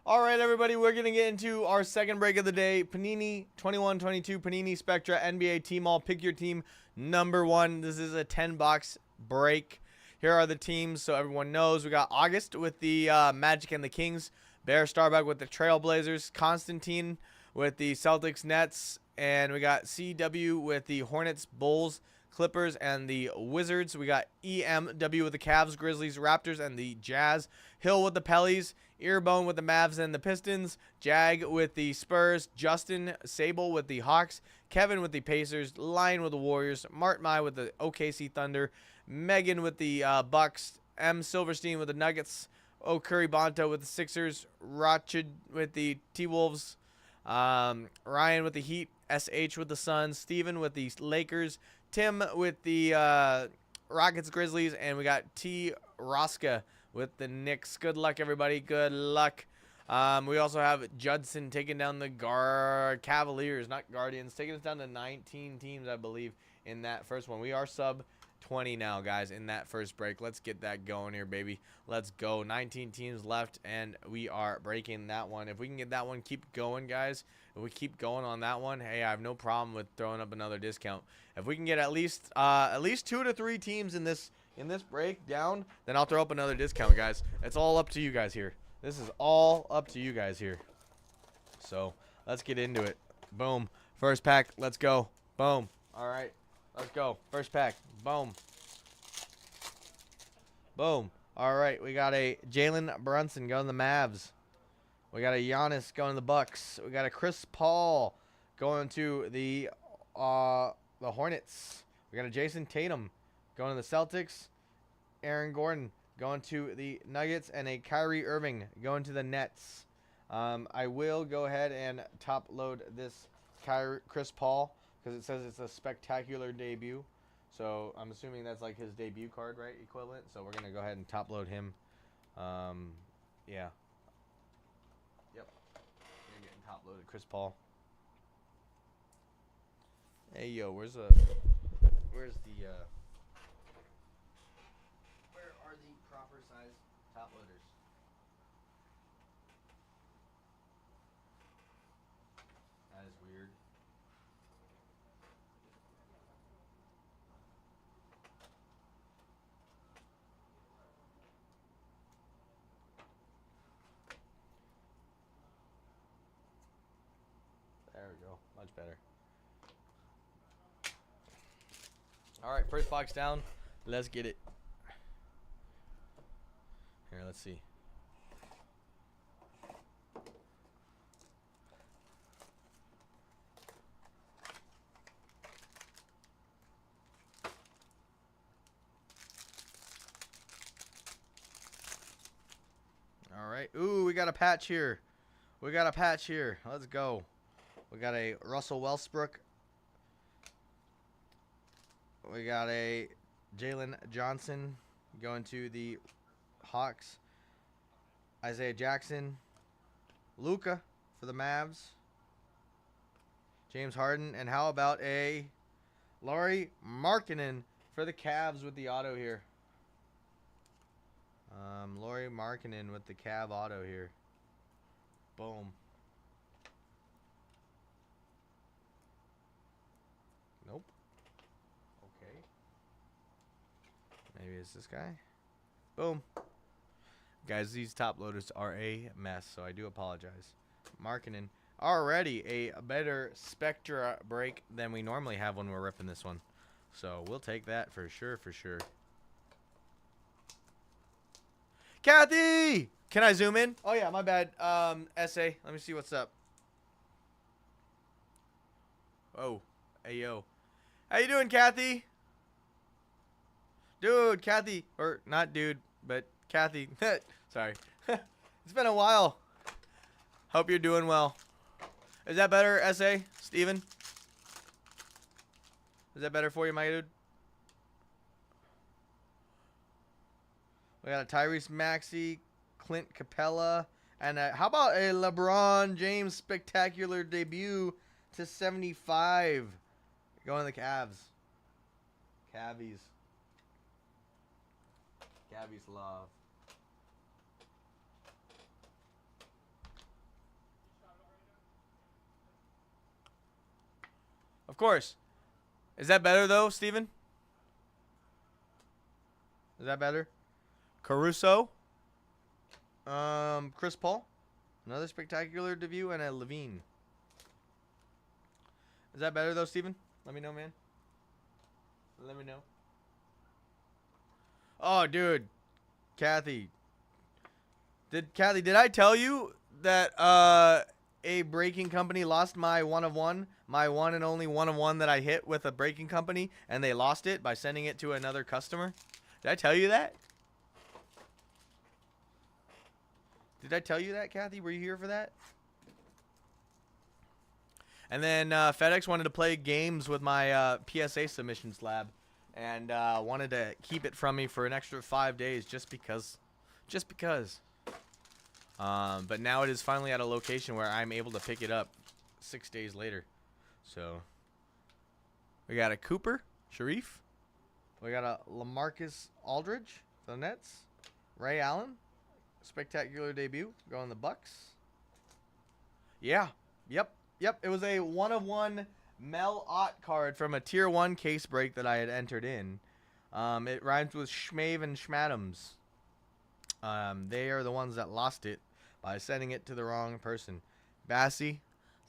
All right, everybody, we're going to get into our second break of the day. Panini 21-22, Panini Spectra, NBA Tmall. Pick your team number one. This is a 10-box break. Here are the teams so everyone knows. We got August with the Magic and the Kings. Bear Starbuck with the Trailblazers. Constantine with the Celtics, Nets. And we got CW with the Hornets, Bulls, Clippers, and the Wizards. We got EMW with the Cavs, Grizzlies, Raptors, and the Jazz. Hill with the Pellies. Earbone with the Mavs and the Pistons. Jag with the Spurs. Justin Sable with the Hawks. Kevin with the Pacers. Lion with the Warriors. Mart Mai with the OKC Thunder. Megan with the Bucks. M. Silverstein with the Nuggets. O. Curry Bonto with the Sixers. Rochid with the T-Wolves. Ryan with the Heat. SH with the Suns. Steven with the Lakers. Tim with the Rockets, Grizzlies. And we got T. Rosca with the Knicks. Good luck, everybody. Good luck. We also have Judson taking down the Cavaliers, not Guardians, taking us down to 19 teams, I believe, in that first one. We are sub 20 now, guys, in that first break. Let's get that going here, baby. Let's go. 19 teams left, and we are breaking that one. If we can get that one, keep going, guys. If we keep going on that one, hey, I have no problem with throwing up another discount. If we can get at least 2 to 3 teams in this breakdown, then I'll throw up another discount, guys. It's all up to you guys here. This is all up to you guys here. So let's get into it. Boom. First pack. Let's go. Boom. All right. Let's go. First pack. Boom. Boom. All right. We got a Jalen Brunson going to the Mavs. We got a Giannis going to the Bucks. We got a Chris Paul going to the Hornets. We got a Jason Tatum going to the Celtics. Aaron Gordon going to the Nuggets. And a Kyrie Irving going to the Nets. I will go ahead and top load this Chris Paul because it says it's a spectacular debut. So I'm assuming that's like his debut card, right? Equivalent. So we're going to go ahead and top load him. Yeah. Yep. We're getting top loaded Chris Paul. Hey, yo, where's the where are the proper size top loaders? That is weird. There we go. Much better. All right, first box down. Let's get it. Here, let's see. All right. Ooh, we got a patch here. We got a patch here. Let's go. We got a Russell Westbrook. We got a Jalen Johnson going to the Hawks. Isaiah Jackson. Luka for the Mavs. James Harden. And how about a Lauri Markkanen for the Cavs with the auto here. Lauri Markkanen with the Cav auto here. Boom. Nope. Okay. Maybe it's this guy. Boom. Guys, these top loaders are a mess, so I do apologize. Markkanen. Already a better Spectra break than we normally have when we're ripping this one. So we'll take that for sure, for sure. Kathy! Can I zoom in? Oh, yeah, my bad. SA. Let me see what's up. Oh. Hey, yo. How you doing, Kathy? Dude, Kathy. Or, not dude, but Kathy. Sorry. It's been a while. Hope you're doing well. Is that better, SA? Steven? Is that better for you, my dude? We got a Tyrese Maxey, Clint Capella, and how about a LeBron James spectacular debut to 75 going to the Cavs. Cavies love. Of course. Is that better, though, Steven? Is that better? Caruso. Chris Paul. Another spectacular debut, and a Levine. Is that better, though, Steven? Let me know, man. Let me know. Oh, dude. Kathy. Did I tell you that a breaking company lost my one of one, my one and only one of one that I hit with a breaking company, and they lost it by sending it to another customer? Did I tell you that? Did I tell you that, Kathy? Were you here for that? And then FedEx wanted to play games with my PSA submissions lab, and wanted to keep it from me for an extra 5 days just because. Just because. But now it is finally at a location where I'm able to pick it up 6 days later. So we got a Cooper, Sharif. We got a LaMarcus Aldridge for the Nets. Ray Allen, spectacular debut, going the Bucks. Yeah, yep. It was a 1-of-1 Mel Ott card from a Tier 1 case break that I had entered in. It rhymes with Schmave and Schmadams. They are the ones that lost it by sending it to the wrong person. Bassey,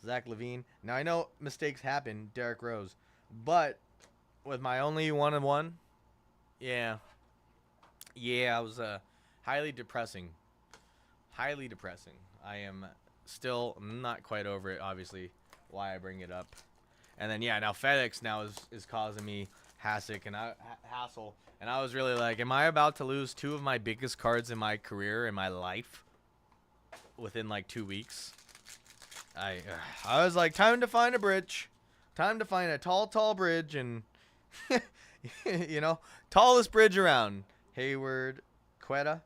Zach LaVine. Now, I know mistakes happen, Derrick Rose. But with my only 1-of-1, yeah, it was highly depressing. Highly depressing. I am still not quite over it, obviously, why I bring it up. And then, yeah, now FedEx now is causing me hassle. And I was really like, am I about to lose 2 of my biggest cards in my career, in my life, within like 2 weeks? I was like, time to find a bridge. Time to find a tall bridge, and, you know, tallest bridge around. Hayward, Quetta.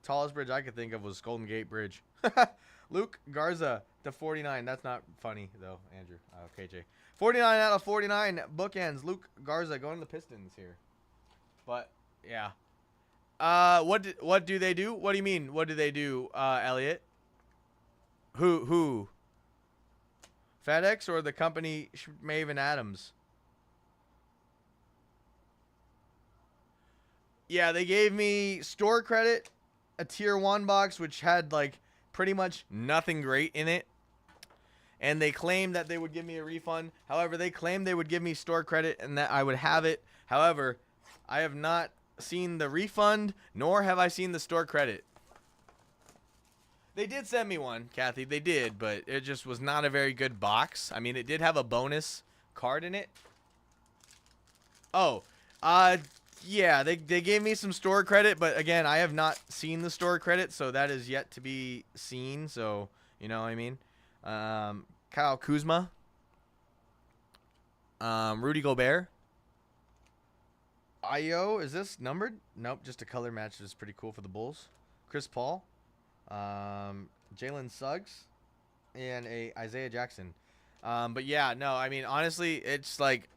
Tallest bridge I could think of was Golden Gate Bridge. Luke Garza to 49. That's not funny, though, Andrew. KJ. 49 out of 49 bookends. Luke Garza going to the Pistons here. But, yeah. What do they do? What do you mean? What do they do, Elliot? Who? FedEx or the company Maven Adams? Yeah, they gave me store credit, a Tier 1 box, which had, like, pretty much nothing great in it. And they claimed that they would give me a refund. However, they claimed they would give me store credit and that I would have it. However, I have not seen the refund, nor have I seen the store credit. They did send me one, Kathy. They did, but it just was not a very good box. I mean, it did have a bonus card in it. Oh, yeah, they gave me some store credit, but again, I have not seen the store credit, so that is yet to be seen. So, you know what I mean? Kyle Kuzma. Rudy Gobert. Io, is this numbered? Nope, just a color match is pretty cool for the Bulls. Chris Paul. Jalen Suggs. And a Isaiah Jackson. But yeah, no, I mean, honestly, it's like...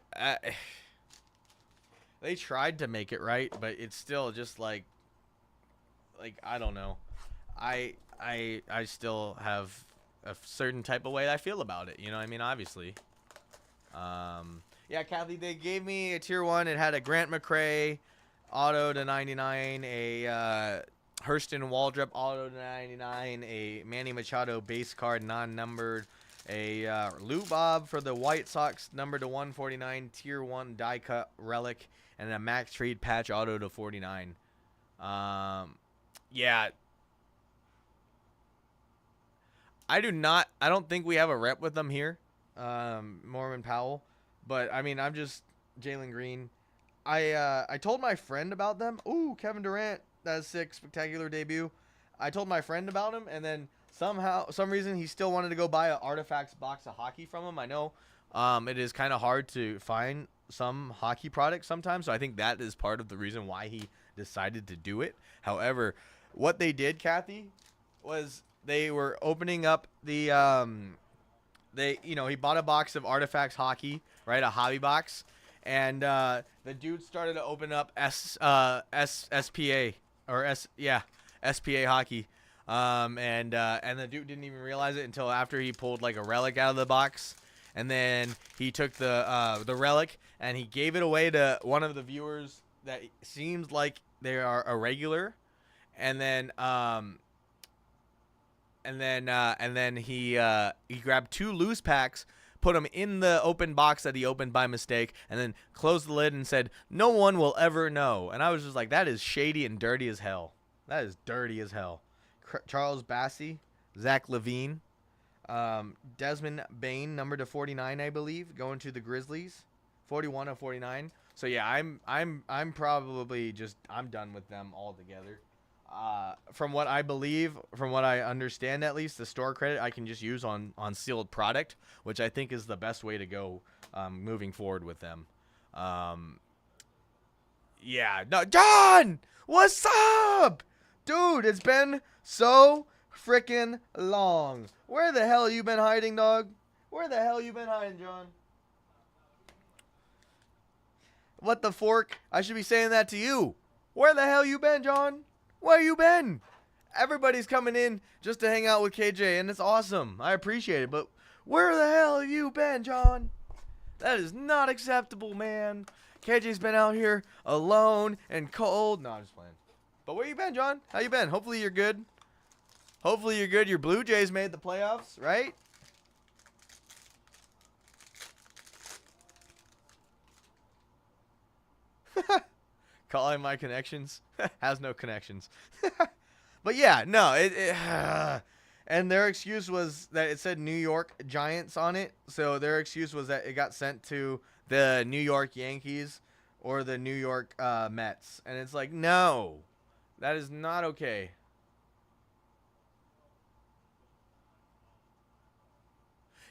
they tried to make it right, but it's still just like I don't know. I still have a certain type of way I feel about it. You know what I mean? Obviously. Yeah, Kathy, they gave me a Tier 1. It had a Grant McRae auto to 99, a Hurston Waldrop auto to 99, a Manny Machado base card non-numbered, a Lou Bob for the White Sox number to 149, Tier 1 die cut relic, and a Max Trade patch auto to 49. Yeah. I don't think we have a rep with them here, Mormon Powell. But, I mean, I'm just Jalen Green. I told my friend about them. Ooh, Kevin Durant. That's sick. Spectacular debut. I told my friend about him, and then some reason, he still wanted to go buy an Artifacts box of hockey from him. I know it is kind of hard to find some hockey products sometimes, so I think that is part of the reason why he decided to do it. However, what they did, Kathy, was they were opening up the he bought a box of Artifacts hockey, right, a hobby box, and the dude started to open up SPA hockey, and the dude didn't even realize it until after he pulled like a relic out of the box. and then he took the relic and he gave it away to one of the viewers that seems like they are a regular, and then he grabbed 2 loose packs, put them in the open box that he opened by mistake, and then closed the lid and said, "No one will ever know." And I was just like, that is shady and dirty as hell. That is dirty as hell. Charles Bassey, Zach Levine, Desmond Bain, number to 49, I believe, going to the Grizzlies, 41 of 49. So yeah, I'm probably just, I'm done with them altogether. From what I believe, from what I understand at least, the store credit I can just use on sealed product, which I think is the best way to go moving forward with them. Yeah, no, John, what's up? Dude, it's been so freaking long. Where the hell you been hiding, dog? Where the hell you been hiding, John? What the fork? I should be saying that to you. Where the hell you been, John? Where you been? Everybody's coming in just to hang out with KJ, and it's awesome. I appreciate it, but where the hell have you been, John? That is not acceptable, man. KJ's been out here alone and cold. No, I'm just playing. But where you been, John? How you been? Hopefully you're good. Hopefully you're good. Your Blue Jays made the playoffs, right? Calling my connections. Has no connections. But yeah, no. And their excuse was that it said New York Giants on it. So their excuse was that it got sent to the New York Yankees or the New York Mets. And it's like, no. That is not okay.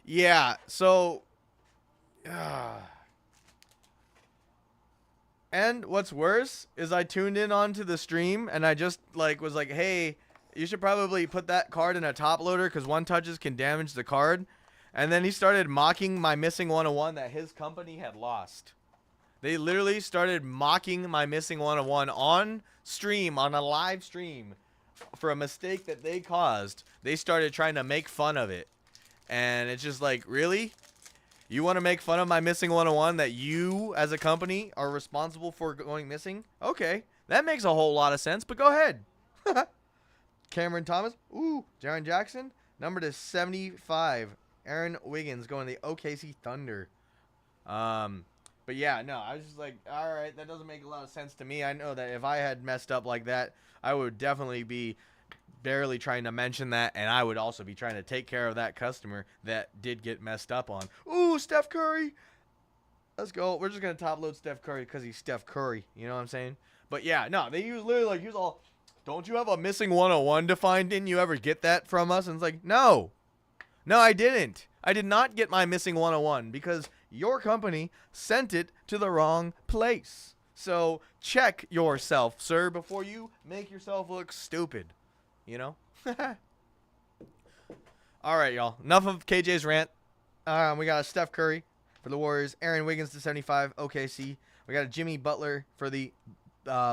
Yeah, so... And what's worse is I tuned in onto the stream and I just was like, hey, you should probably put that card in a top loader because 1 touches can damage the card. And then he started mocking my missing 101 that his company had lost. They literally started mocking my missing 101 on stream, on a live stream, for a mistake that they caused. They started trying to make fun of it. And it's just like, really? You want to make fun of my missing 101 that you, as a company, are responsible for going missing? Okay, that makes a whole lot of sense, but go ahead. Cameron Thomas. Ooh, Jaren Jackson. Number to 75. Aaron Wiggins going to the OKC Thunder. But yeah, no, I was just like, all right, that doesn't make a lot of sense to me. I know that if I had messed up like that, I would definitely be barely trying to mention that, and I would also be trying to take care of that customer that did get messed up on. Ooh, Steph Curry. Let's go. We're just going to top load Steph Curry because he's Steph Curry. You know what I'm saying? But yeah, no, they use literally he was all, don't you have a missing 101 to find? Didn't you ever get that from us? And it's like, no. No, I didn't. I did not get my missing 101 because your company sent it to the wrong place. So check yourself, sir, before you make yourself look stupid. You know? All right, y'all. Enough of KJ's rant. We got a Steph Curry for the Warriors. Aaron Wiggins to 75, OKC. We got a Jimmy Butler for the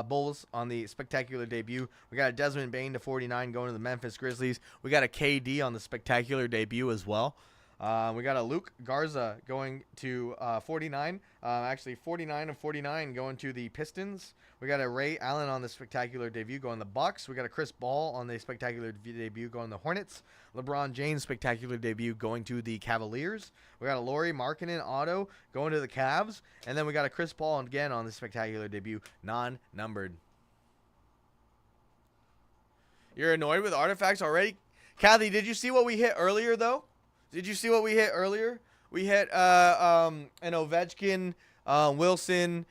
Bulls on the spectacular debut. We got a Desmond Bain to 49 going to the Memphis Grizzlies. We got a KD on the spectacular debut as well. We got a Luke Garza going to 49. Actually, 49 of 49 going to the Pistons. We got a Ray Allen on the spectacular debut going to the Bucks. We got a Chris Ball on the spectacular debut going to the Hornets. LeBron James spectacular debut going to the Cavaliers. We got a Lauri Markkanen auto going to the Cavs. And then we got a Chris Paul again on the spectacular debut, non-numbered. You're annoyed with artifacts already? Kathy, did you see what we hit earlier, though? Did you see what we hit earlier? We hit an Ovechkin, Wilson,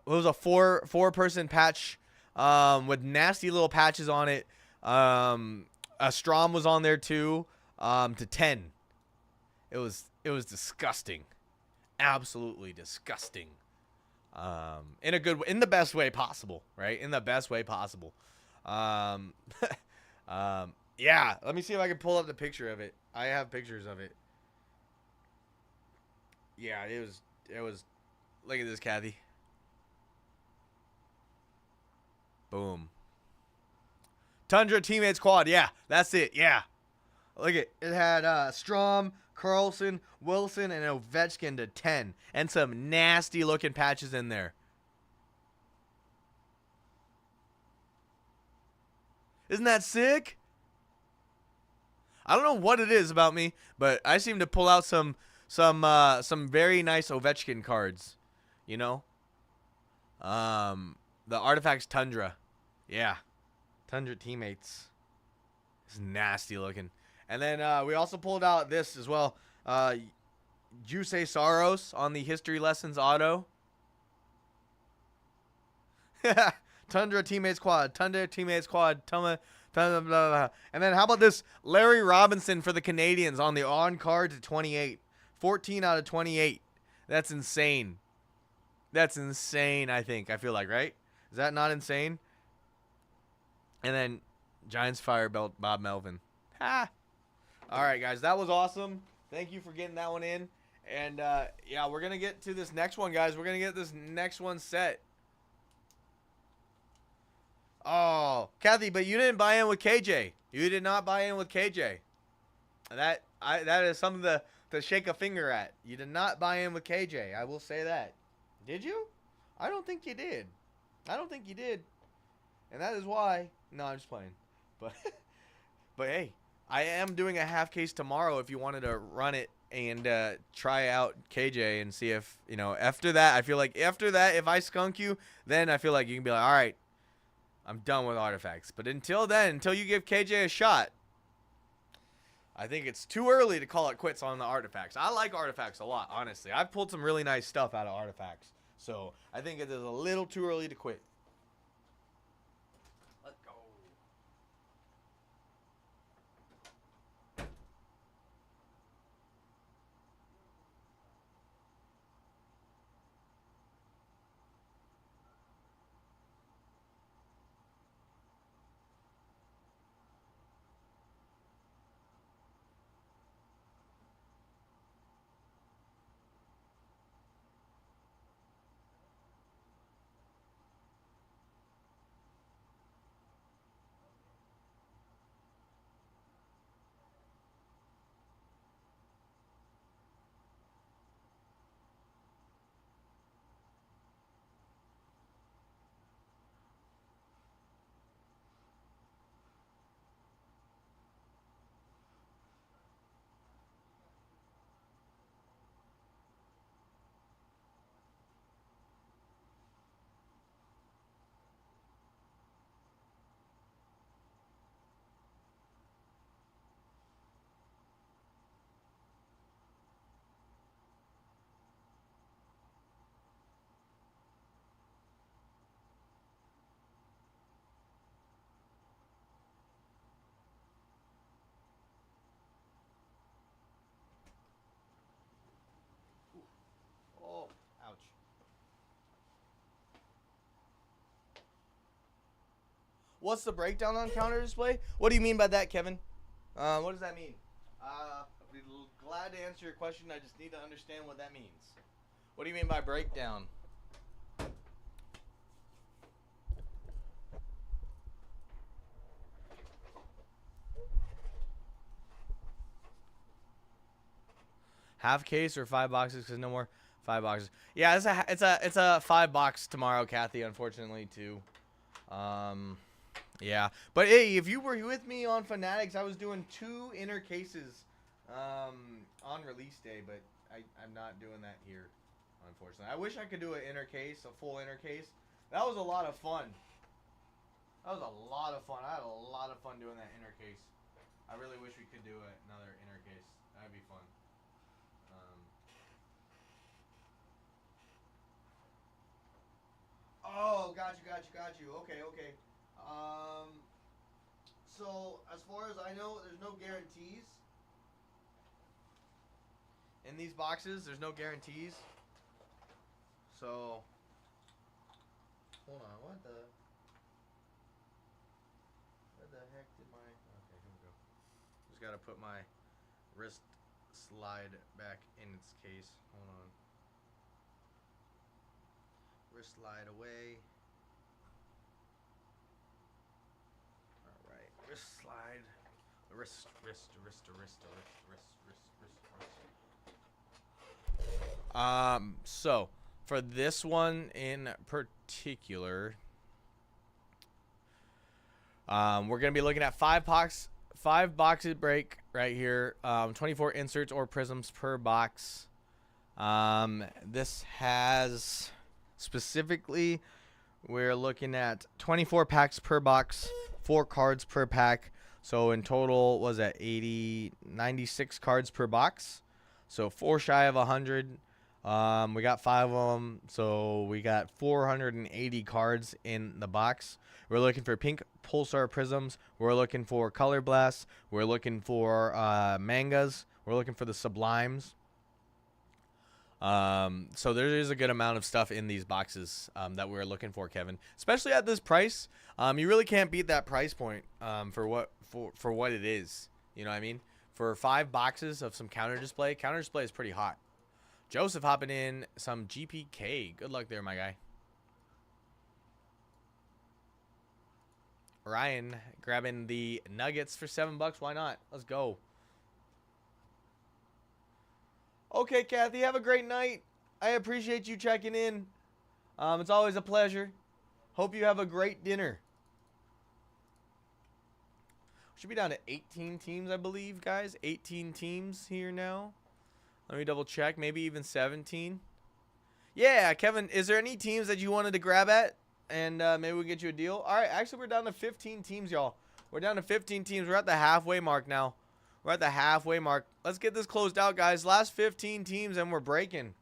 it was a four-person patch with nasty little patches on it. A Strom was on there too, to 10. It was disgusting. Absolutely disgusting. In the best way possible, right? In the best way possible. Yeah, let me see if I can pull up the picture of it. I have pictures of it. Yeah, it was look at this, Kathy. Boom. Tundra teammates quad. Yeah, that's it. Yeah. Look at it. It had Strom, Carlson, Wilson, and Ovechkin to 10. And some nasty looking patches in there. Isn't that sick? I don't know what it is about me, but I seem to pull out some very nice Ovechkin cards. You know? The Artifacts Tundra. Yeah. Tundra teammates. It's nasty looking. And then we also pulled out this as well. Juice Saros on the History Lessons auto. Tundra teammates quad. Tundra teammates quad. Blah, blah, blah. And then how about this? Larry Robinson for the Canadians on the on-card to 28. 14 out of 28. That's insane. That's insane, I think. I feel like, right? Is that not insane? And then Giants Fire Belt Bob Melvin. Ha! All right, guys. That was awesome. Thank you for getting that one in. And, yeah, we're going to get to this next one, guys. We're going to get this next one set. Oh, Kathy, but you didn't buy in with KJ. You did not buy in with KJ. That is something to shake a finger at. You did not buy in with KJ. I will say that. Did you? I don't think you did. I don't think you did. And that is why. No, I'm just playing. But hey, I am doing a half case tomorrow if you wanted to run it and try out KJ and see if, you know, after that, I feel like after that, if I skunk you, then I feel like you can be like, all right, I'm done with artifacts. But until then, until you give KJ a shot, I think it's too early to call it quits on the artifacts. I like artifacts a lot, honestly. I've pulled some really nice stuff out of artifacts. So I think it is a little too early to quit. Let's go. Oh, ouch. What's the breakdown on counter display? What do you mean by that, Kevin? What does that mean? I'd be glad to answer your question. I just need to understand what that means. What do you mean by breakdown? Half case or 5 boxes? Because no more 5 boxes. Yeah, it's a 5 box tomorrow, Kathy. Unfortunately, too. Yeah, but hey, if you were with me on Fanatics, I was doing 2 inner cases on release day, but I'm not doing that here, unfortunately. I wish I could do an inner case, a full inner case. That was a lot of fun. That was a lot of fun. I had a lot of fun doing that inner case. I really wish we could do another inner case. That'd be fun. Oh, got you. Okay. So as far as I know, there's no guarantees in these boxes. There's no guarantees. So hold on, where the heck did my? Okay, here we go. Just gotta put my wrist slide back in its case. Hold on. Wrist slide away. Alright, wrist slide. So for this one in particular, we're gonna be looking at five boxes break right here. 24 inserts or prisms per box. This has specifically, we're looking at 24 packs per box, 4 cards per pack. So in total, was at 96 cards per box. So 4 shy of 100. We got 5 of them, so we got 480 cards in the box. We're looking for pink pulsar prisms. We're looking for color blasts. We're looking for mangas. We're looking for the sublimes. So there is a good amount of stuff in these boxes that we're looking for, Kevin. Especially at this price, you really can't beat that price point for what it is. You know what I mean? For 5 boxes of some counter display is pretty hot. Joseph hopping in some GPK. Good luck there, my guy. Ryan grabbing the Nuggets for $7. Why not? Let's go. Okay, Kathy, have a great night. I appreciate you checking in. It's always a pleasure. Hope you have a great dinner. Should be down to 18 teams, I believe, guys. 18 teams here now. Let me double check. Maybe even 17. Yeah, Kevin, is there any teams that you wanted to grab at? And maybe we'll get you a deal. All right, actually, we're down to 15 teams, y'all. We're down to 15 teams. We're at the halfway mark now. We're at the halfway mark. Let's get this closed out, guys. Last 15 teams, and we're breaking.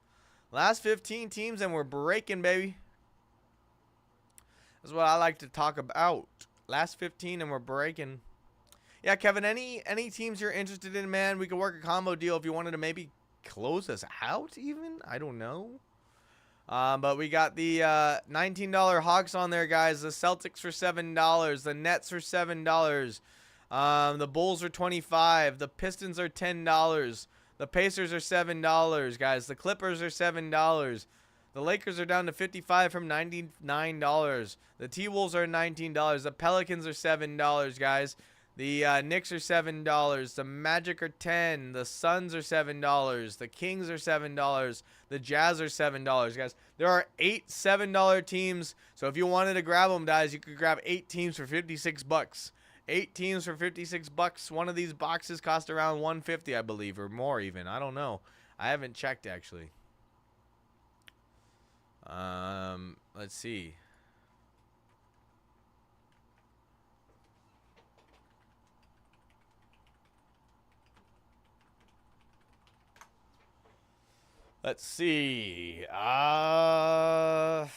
Last 15 teams, and we're breaking, baby. That's what I like to talk about. Last 15, and we're breaking. Yeah, Kevin, any teams you're interested in, man, we could work a combo deal if you wanted to maybe close us out even. I don't know. But we got the $19 Hawks on there, guys. The Celtics for $7. The Nets for $7. The Bulls are $25. The Pistons are $10. The Pacers are $7, guys. The Clippers are $7. The Lakers are down to 55 from $99. The T-Wolves are $19. The Pelicans are $7, guys. The Knicks are $7. The Magic are $10. The Suns are $7. The Kings are $7. The Jazz are $7, guys. There are 8 $7 teams. So if you wanted to grab them, guys, you could grab 8 teams for $56. 8 teams for $56. One of these boxes cost around $150, I believe, or more even. I don't know. I haven't checked actually. Let's see. Let's see. Yeah,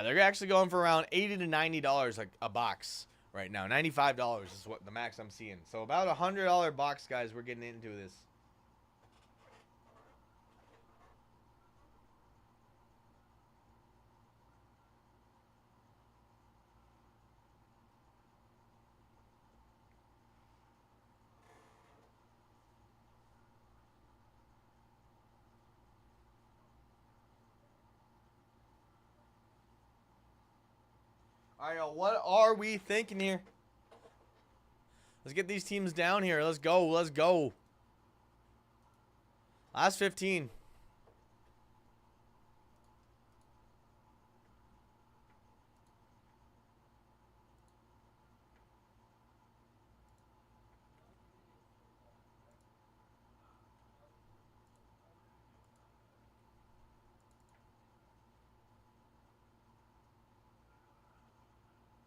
they're actually going for around $80 to $90 a box right now. $95 is what the max I'm seeing. So about $100 box, guys. We're getting into this. All right, what are we thinking here? Let's get these teams down here. Let's go. Let's go. Last 15.